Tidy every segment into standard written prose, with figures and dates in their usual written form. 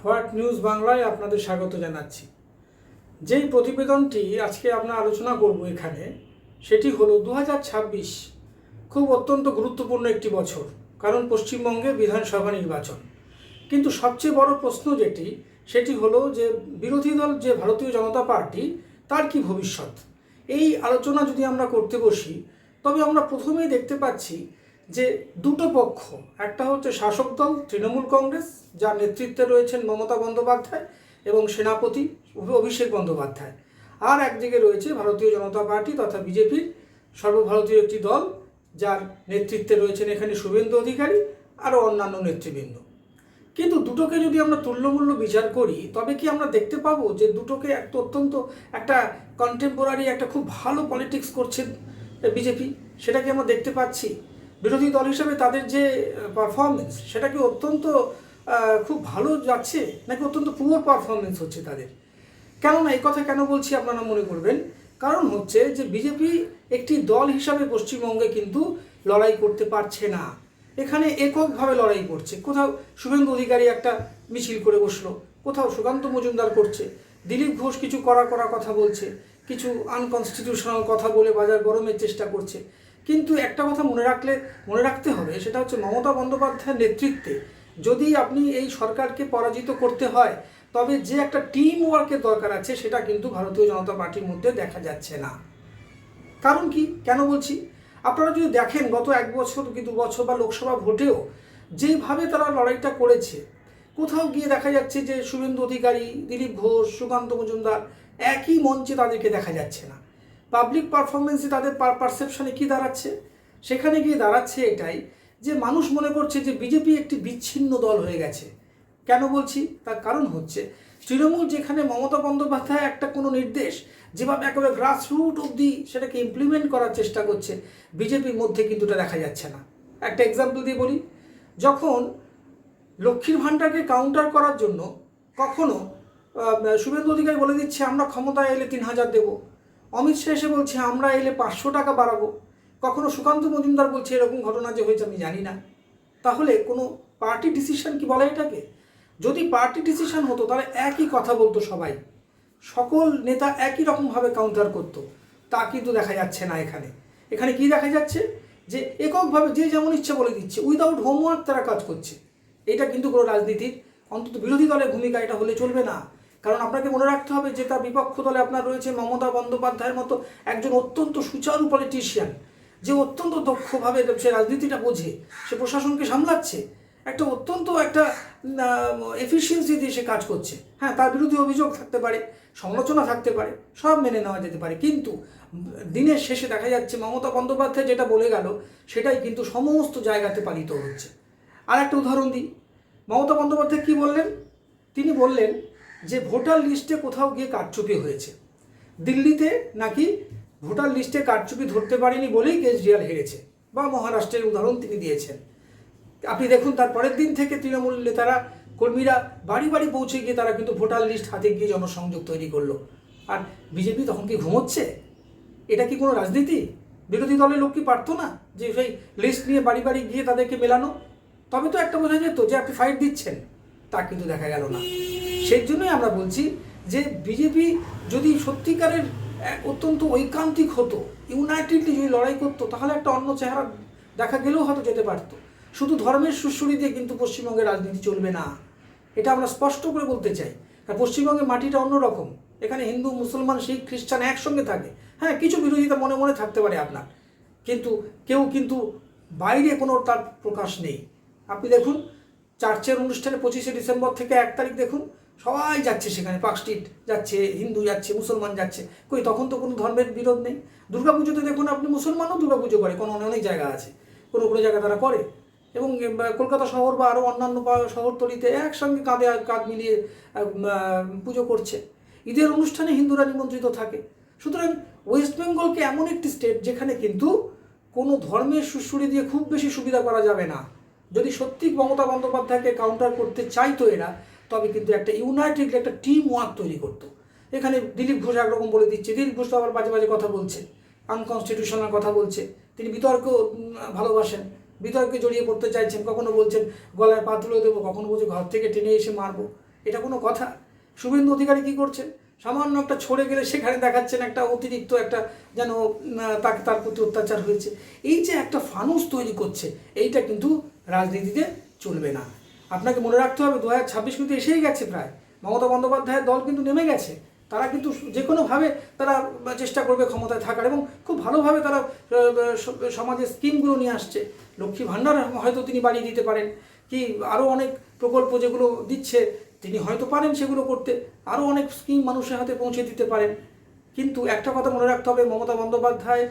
What news বাংলায় আপনাদের স্বাগত জানাচ্ছি। যেই প্রতিবেদনটি আজকে আমরা আলোচনা করব এখানে, সেটি হলো 2026 খুব অত্যন্ত গুরুত্বপূর্ণ একটি বছর, কারণ পশ্চিমবঙ্গে বিধানসভা নির্বাচন। কিন্তু সবচেয়ে বড় প্রশ্ন সেটি হলো যে বিরোধী দল যে ভারতীয় জনতা পার্টি, তার কি ভবিষ্যৎ। এই আলোচনা যদি আমরা করতে বসি, তবে আমরা প্রথমেই দেখতে পাচ্ছি যে দুটো পক্ষ, একটা হচ্ছে শাসক দল তৃণমূল কংগ্রেস, যার নেতৃত্বে রয়েছেন মমতা বন্দ্যোপাধ্যায় এবং সেনাপতি অভিষেক বন্দ্যোপাধ্যায়, আর একদিকে রয়েছে ভারতীয় জনতা পার্টি তথা বিজেপির সর্বভারতীয় একটি দল, যার নেতৃত্বে রয়েছেন এখানে শুভেন্দু অধিকারী আরও অন্যান্য নেতৃবৃন্দ। কিন্তু দুটোকে যদি আমরা তুল্যমূল্য বিচার করি, তবে কি আমরা দেখতে পাবো যে দুটোকে অত্যন্ত একটা কন্টেম্পোরারি একটা খুব ভালো পলিটিক্স করছে বিজেপি, সেটা কি আমরা দেখতে পাচ্ছি? বিরোধী দল হিসেবে তাদের যে পারফরমেন্স, সেটা কি অত্যন্ত খুব ভালো যাচ্ছে, নাকি অত্যন্ত পুয়ার পারফরমেন্স হচ্ছে তাদের? কেননা এই কথা কেন বলছি আপনারা মনে করবেন, কারণ হচ্ছে যে বিজেপি একটি দল হিসাবে পশ্চিমবঙ্গে কিন্তু লড়াই করতে পারছে না। এখানে এককভাবে লড়াই করছে। কোথাও শুভেন্দু অধিকারী একটা মিছিল করে বসলো, কোথাও সুকান্ত মজুমদার করছে, দিলীপ ঘোষ কিছু করা কথা বলছে, কিছু আনকনস্টিটিউশনাল কথা বলে বাজার গরমের চেষ্টা করছে। কিন্তু একটা কথা মনে রাখতে হবে, সেটা হচ্ছে মমতা বন্দ্যোপাধ্যায়ের নেতৃত্বে যদি আপনি এই সরকারকে পরাজিত করতে হয়, তবে যে একটা টিম ওয়ার্কের দরকার আছে, সেটা কিন্তু ভারতীয় জনতা পার্টির মধ্যে দেখা যাচ্ছে না। কারণ কি, কেন বলছি? আপনারা যদি দেখেন গত 1 বছর কি 2 বছর বা লোকসভা ভোটেও যেভাবে তারা লড়াইটা করেছে, কোথাও গিয়ে দেখা যাচ্ছে যে শুভেন্দু অধিকারী, দিলীপ ঘোষ, সুকান্ত মজুমদার একই মঞ্চে তাদেরকে দেখা যাচ্ছে না। পাবলিক পারফরমেন্সে তাদের পারসেপশনে কি দাঁড়াচ্ছে? সেখানে গিয়ে দাঁড়াচ্ছে এটাই যে মানুষ মনে করছে যে বিজেপি একটি বিচ্ছিন্ন দল হয়ে গেছে। কেন বলছি? তার কারণ হচ্ছে তৃণমূল যেখানে মমতা বন্দ্যোপাধ্যায় একটা কোনো নির্দেশ যেভাবে একেবারে গ্রাসরুট অবধি সেটাকে ইমপ্লিমেন্ট করার চেষ্টা করছে, বিজেপির মধ্যে কিন্তু এটা দেখা যাচ্ছে না। একটা এক্সাম্পল দিয়ে বলি, যখন লক্ষ্মীর ভাণ্ডারকে কাউন্টার করার জন্য কখনো শুভেন্দু অধিকারী বলে দিচ্ছে আমরা ক্ষমতায় এলে 3000 দেবো, অমিত শাহ এসে বলছে আমরা এলে 500 টাকা বাড়াবো, কখনো সুকান্ত মজুমদার বলছে এরকম ঘটনা যে হয়েছে আমি জানি না। তাহলে কোনো পার্টি ডিসিশন কি বলে এটাকে? যদি পার্টি ডিসিশন হতো তাহলে একই কথা বলতো সবাই, সকল নেতা একই রকমভাবে কাউন্টার করতো। তা কিন্তু দেখা যাচ্ছে না। এখানে কি দেখা যাচ্ছে যে এককভাবে যে যেমন ইচ্ছা বলে দিচ্ছে, উইদাউট হোমওয়ার্ক তারা কাজ করছে। এটা কিন্তু কোনো রাজনীতির, অন্তত বিরোধী দলের ভূমিকা এটা হলে চলবে না। কারণ আপনাকে মনে রাখতে হবে যে তার বিপক্ষ দলে আপনার রয়েছে মমতা বন্দ্যোপাধ্যায়ের মতো একজন অত্যন্ত সুচারু পলিটিশিয়ান, যে অত্যন্ত দক্ষভাবে সে রাজনীতিটা বোঝে, সে প্রশাসনকে সামলাচ্ছে, একটা অত্যন্ত একটা এফিসিয়েন্সি দিয়ে সে কাজ করছে। হ্যাঁ, তার বিরুদ্ধে অভিযোগ থাকতে পারে, সমালোচনা থাকতে পারে, সব মেনে নেওয়া যেতে পারে, কিন্তু দিনের শেষে দেখা যাচ্ছে মমতা বন্দ্যোপাধ্যায় যেটা বলে গেল সেটাই কিন্তু সমস্ত জায়গাতে পালিত হচ্ছে। আর একটা উদাহরণ দিই, মমতা বন্দ্যোপাধ্যায় কী বললেন? তিনি বললেন যে ভোটার লিস্টে কোথাও গিয়ে কারচুপি হয়েছে। দিল্লিতে নাকি ভোটার লিস্টে কারচুপি ধরতে পারেনি বলেই কেজরিওয়াল হেরেছে, বা মহারাষ্ট্রের উদাহরণ তিনি দিয়েছেন। আপনি দেখুন, তার পরের দিন থেকে তৃণমূল নেতারা, কর্মীরা বাড়ি বাড়ি পৌঁছে গিয়ে তারা কিন্তু ভোটার লিস্ট হাতে গিয়ে জনসংযোগ তৈরি করলো। আর বিজেপি তখন কি ঘুমোচ্ছে? এটা কি কোনো রাজনীতি? বিরোধী দলের লোক কি পারতো না যে সেই লিস্ট নিয়ে বাড়ি বাড়ি গিয়ে তাদেরকে মেলানো? তবে তো একটা বোঝা যেত যে আপনি ফাইট দিচ্ছেন। তা কিন্তু দেখা গেল না। সেই জন্যই আমরা বলছি যে বিজেপি যদি সত্যিকারের অত্যন্ত ঐকান্তিক হতো, ইউনাইটেডলি যদি লড়াই করতো, তাহলে একটা অন্য চেহারা দেখা গেলেও হয়তো যেতে পারতো। শুধু ধর্মের সুশ্রুতি দিয়ে কিন্তু পশ্চিমবঙ্গের রাজনীতি চলবে না, এটা আমরা স্পষ্ট করে বলতে চাই। কারণ পশ্চিমবঙ্গের মাটিটা অন্যরকম। এখানে হিন্দু, মুসলমান, শিখ, খ্রিস্টান একসঙ্গে থাকে। হ্যাঁ, কিছু বিরোধিতা মনে মনে থাকতে পারে আপনার, কিন্তু কেউ কিন্তু বাইরে কোনো তার প্রকাশ নেই। আপনি দেখুন, চার্চের অনুষ্ঠানে 25শে ডিসেম্বর থেকে 1 তারিখ দেখুন, সবাই যাচ্ছে সেখানে, পার্ক স্ট্রিট যাচ্ছে, হিন্দু যাচ্ছে, মুসলমান যাচ্ছে। কই, তখন তো কোনো ধর্মের বিরোধ নেই। দুর্গাপুজোতে দেখুন আপনি, মুসলমানও দুর্গাপুজো করে, কোনো অনেক জায়গা আছে, কোনো জায়গায় তারা করে। এবং কলকাতা শহর বা আরও অন্যান্য শহরতলিতে একসঙ্গে কাঁধে কাঁধ মিলিয়ে পুজো করছে। ঈদের অনুষ্ঠানে হিন্দুরা নিমন্ত্রিত থাকে। সুতরাং ওয়েস্ট বেঙ্গলকে এমন একটি স্টেট যেখানে কিন্তু কোনো ধর্মের সুশ্রুতি দিয়ে খুব বেশি সুবিধা করা যাবে না। যদি সত্যি মমতা বন্দ্যোপাধ্যায়কে কাউন্টার করতে চাইতো এরা, তবে কিন্তু একটা ইউনাইটেড একটা টিম ওয়ার্ক তৈরি করতো। এখানে দিলীপ ঘোষ একরকম বলে দিচ্ছে, দিলীপ ঘোষ তো আবার বাজে বাজে কথা বলছে, আনকনস্টিটিউশনাল কথা বলছে। তিনি বিতর্ক ভালোবাসেন, বিতর্কে জড়িয়ে পড়তে চাইছেন। কখনো বলছেন গলায় পা তুলে দেবো, কখনো বলছে ঘর থেকে টেনে এসে মারবো। এটা কোনো কথা? শুভেন্দু অধিকারী কী করছেন? সামান্য একটা ছড়ে গেলে সেখানে দেখাচ্ছেন একটা অতিরিক্ত একটা যেন তাকে তার প্রতি অত্যাচার হয়েছে। এই যে একটা ফানুস তৈরি করছে, এইটা কিন্তু রাজনীতিতে চলবে না। আপনাকে মনে রাখতে হবে 2026 কিন্তু এসেই গেছে প্রায়। মমতা বন্দ্যোপাধ্যায়ের দল কিন্তু নেমে গেছে। তারা কিন্তু যে কোনোভাবে তারা চেষ্টা করবে ক্ষমতায় থাকার, এবং খুব ভালোভাবে তারা সমাজের স্কিমগুলো নিয়ে আসছে। লক্ষ্মী ভাণ্ডার হয়তো তিনি বাড়িয়ে দিতে পারেন, কি আরও অনেক প্রকল্প যেগুলো দিচ্ছে তিনি হয়তো পারেন সেগুলো করতে, আরও অনেক স্কিম মানুষের হাতে পৌঁছে দিতে পারেন। কিন্তু একটা কথা মনে রাখতে হবে, মমতা বন্দ্যোপাধ্যায়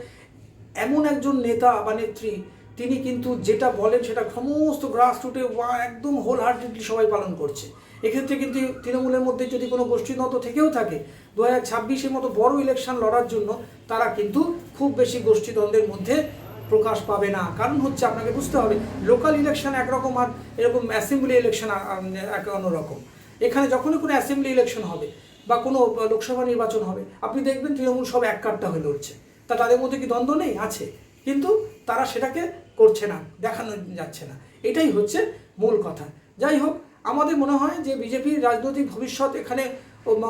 এমন একজন নেতা বা নেত্রী, তিনি কিন্তু যেটা বলেন সেটা সমস্ত গ্রাসরুটে একদম হোল হার্টেডলি সবাই পালন করছে। এক্ষেত্রে কিন্তু তৃণমূলের মধ্যে যদি কোনো গোষ্ঠীদ্বন্দ্ব থেকেও থাকে, 2026-এর মতো বড় ইলেকশন লড়ার জন্য তারা কিন্তু খুব বেশি গোষ্ঠীদ্বন্দ্বের মধ্যে প্রকাশ পাবে না। কারণ হচ্ছে, আপনাকে বুঝতে হবে, লোকাল ইলেকশন একরকম আর এরকম অ্যাসেম্বলি ইলেকশন এক অন্যরকম। এখানে যখনই কোনো অ্যাসেম্বলি ইলেকশন হবে বা কোনো লোকসভা নির্বাচন হবে, আপনি দেখবেন তৃণমূল সব এক কাট্টা হয়ে লড়ছে। তাদের মধ্যে কি দ্বন্দ্ব নেই? আছে, কিন্তু তারা সেটাকে করছে না, দেখানো যাচ্ছে না। এটাই হচ্ছে মূল কথা। যাই হোক, আমাদের মনে হয় যে বিজেপির রাজনৈতিক ভবিষ্যৎ এখানে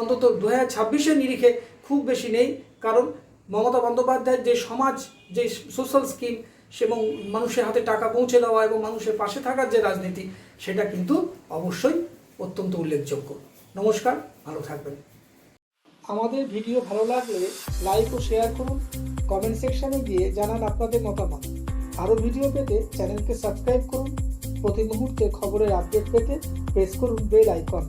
অন্তত 2026-এর নিরিখে খুব বেশি নেই। কারণ মমতা বন্দ্যোপাধ্যায়ের যে সমাজ, যে সোশ্যাল স্কিম এবং মানুষের হাতে টাকা পৌঁছে দেওয়া এবং মানুষের পাশে থাকার যে রাজনীতি, সেটা কিন্তু অবশ্যই অত্যন্ত উল্লেখযোগ্য। নমস্কার, ভালো থাকবেন। আমাদের ভিডিও ভালো লাগলে লাইক ও শেয়ার করুন, কমেন্ট সেকশনে গিয়ে জানান আপনাদের মতামত। আরও ভিডিও পেতে চ্যানেলকে সাবস্ক্রাইব করুন। প্রতি মুহূর্তে খবরের আপডেট পেতে প্রেস করুন বেল আইকন।